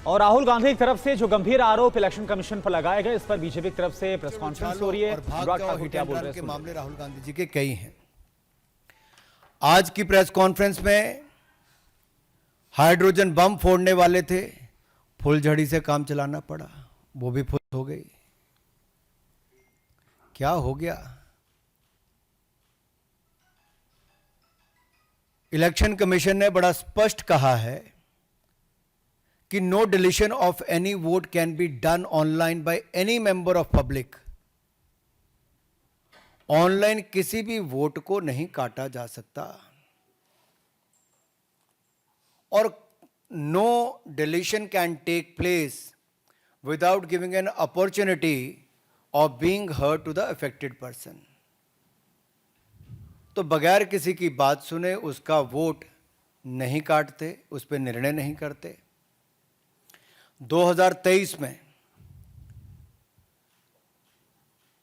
और राहुल गांधी की तरफ से जो गंभीर आरोप इलेक्शन कमीशन पर लगाए गए, इस पर बीजेपी की तरफ से प्रेस कॉन्फ्रेंस हो रही है। अनुराग ठाकुर क्या बोल रहे हैं? मामले राहुल गांधी जी के कई हैं। आज की प्रेस कॉन्फ्रेंस में हाइड्रोजन बम फोड़ने वाले थे, फुलझड़ी से काम चलाना पड़ा, वो भी फुल हो गई। क्या हो गया? इलेक्शन कमीशन ने बड़ा स्पष्ट कहा है कि no deletion of any vote can be done online by any member of public. Online किसी भी वोट को नहीं काटा जा सकता और no deletion can take place without giving an opportunity of being heard to the affected person. तो बगैर किसी की बात सुने उसका वोट नहीं काटते, उस पर निर्णय नहीं करते। 2023 में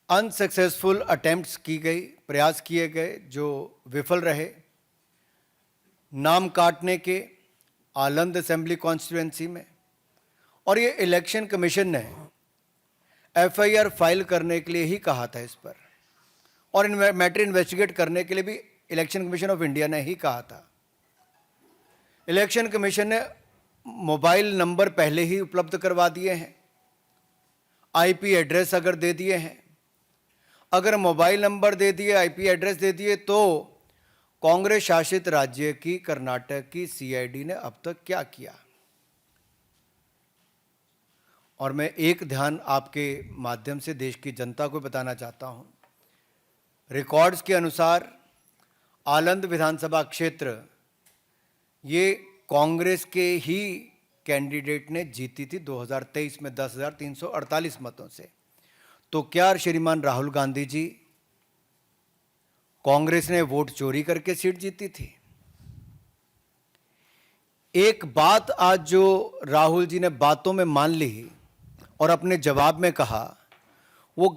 अनसक्सेसफुल अटेम्प्ट्स की गई, प्रयास किए गए जो विफल रहे, नाम काटने के आलंद असेंबली कॉन्स्टिट्यूएंसी में। और ये इलेक्शन कमीशन ने एफआईआर फाइल करने के लिए ही कहा था इस पर, और मैटर इन्वेस्टिगेट करने के लिए भी इलेक्शन कमीशन ऑफ इंडिया ने ही कहा था। इलेक्शन कमीशन ने मोबाइल नंबर पहले ही उपलब्ध करवा दिए हैं, आईपी एड्रेस अगर दे दिए हैं, अगर मोबाइल नंबर दे दिए, आईपी एड्रेस दे दिए, तो कांग्रेस शासित राज्य की कर्नाटक की सीआईडी ने अब तक क्या किया? और मैं एक ध्यान आपके माध्यम से देश की जनता को बताना चाहता हूं। रिकॉर्ड्स के अनुसार आलंद विधानसभा क्षेत्र ये कांग्रेस के ही कैंडिडेट ने जीती थी 2023 में 10,348 मतों से। तो क्या श्रीमान राहुल गांधी जी, कांग्रेस ने वोट चोरी करके सीट जीती थी? एक बात आज जो राहुल जी ने बातों में मान ली और अपने जवाब में कहा, वो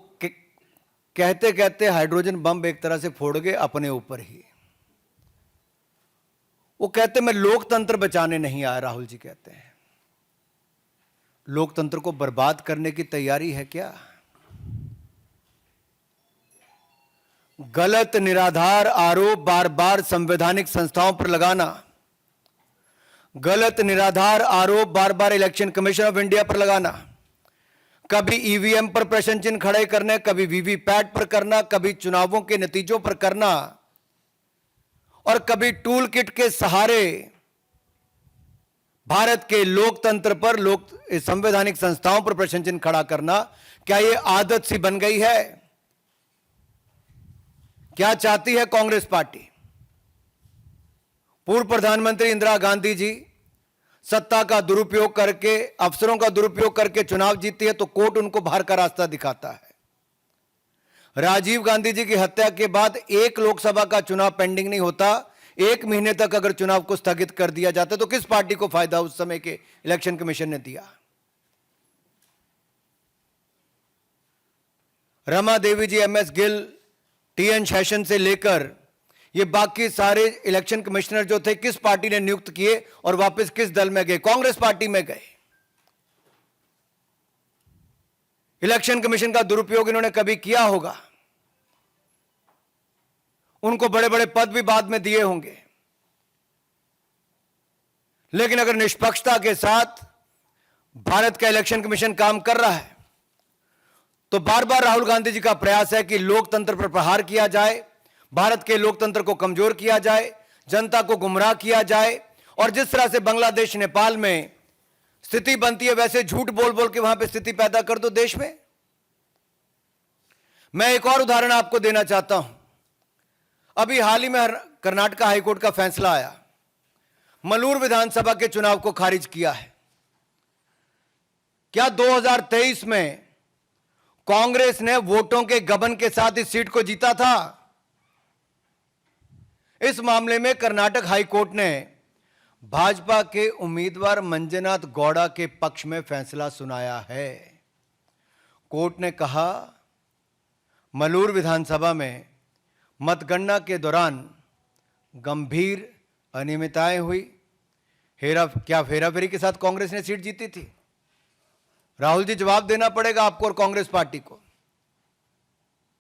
कहते कहते हाइड्रोजन बम एक तरह से फोड़ गए अपने ऊपर ही। वो कहते मैं लोकतंत्र बचाने नहीं आया। राहुल जी कहते हैं लोकतंत्र को बर्बाद करने की तैयारी है क्या? गलत निराधार आरोप बार बार संवैधानिक संस्थाओं पर लगाना, गलत निराधार आरोप बार बार इलेक्शन कमीशन ऑफ इंडिया पर लगाना, कभी ईवीएम पर प्रश्न चिन्ह खड़े करने, कभी वीवीपैट पर करना, कभी चुनावों के नतीजों पर करना, और कभी टूल किट के सहारे भारत के लोकतंत्र पर, संवैधानिक संस्थाओं पर प्रश्न चिन्ह खड़ा करना, क्या यह आदत सी बन गई है? क्या चाहती है कांग्रेस पार्टी? पूर्व प्रधानमंत्री इंदिरा गांधी जी सत्ता का दुरुपयोग करके, अफसरों का दुरुपयोग करके चुनाव जीती है तो कोर्ट उनको बाहर का रास्ता दिखाता है। राजीव गांधी जी की हत्या के बाद एक लोकसभा का चुनाव पेंडिंग नहीं होता, 1 महीने तक अगर चुनाव को स्थगित कर दिया जाता तो किस पार्टी को फायदा उस समय के इलेक्शन कमीशन ने दिया? रमा देवी जी, एमएस गिल, टीएन शेषन से लेकर ये बाकी सारे इलेक्शन कमिश्नर जो थे, किस पार्टी ने नियुक्त किए और वापस किस दल में गए? कांग्रेस पार्टी में गए। इलेक्शन कमीशन का दुरुपयोग इन्होंने कभी किया होगा, उनको बड़े बड़े पद भी बाद में दिए होंगे, लेकिन अगर निष्पक्षता के साथ भारत का इलेक्शन कमीशन काम कर रहा है तो बार बार राहुल गांधी जी का प्रयास है कि लोकतंत्र पर प्रहार किया जाए, भारत के लोकतंत्र को कमजोर किया जाए, जनता को गुमराह किया जाए, और जिस तरह से बांग्लादेश नेपाल में स्थिति बनती है वैसे झूठ बोल बोल के वहां पे स्थिति पैदा कर दो देश में। मैं एक और उदाहरण आपको देना चाहता हूं। अभी हाल ही में कर्नाटक हाईकोर्ट का फैसला आया, मलूर विधानसभा के चुनाव को खारिज किया है। क्या 2023 में कांग्रेस ने वोटों के गबन के साथ इस सीट को जीता था? इस मामले में कर्नाटक हाईकोर्ट ने भाजपा के उम्मीदवार मंजुनाथ गौड़ा के पक्ष में फैसला सुनाया है। कोर्ट ने कहा मलूर विधानसभा में मतगणना के दौरान गंभीर अनियमितताएं हुई, क्या हेरा फेरी के साथ कांग्रेस ने सीट जीती थी? राहुल जी, जवाब देना पड़ेगा आपको और कांग्रेस पार्टी को।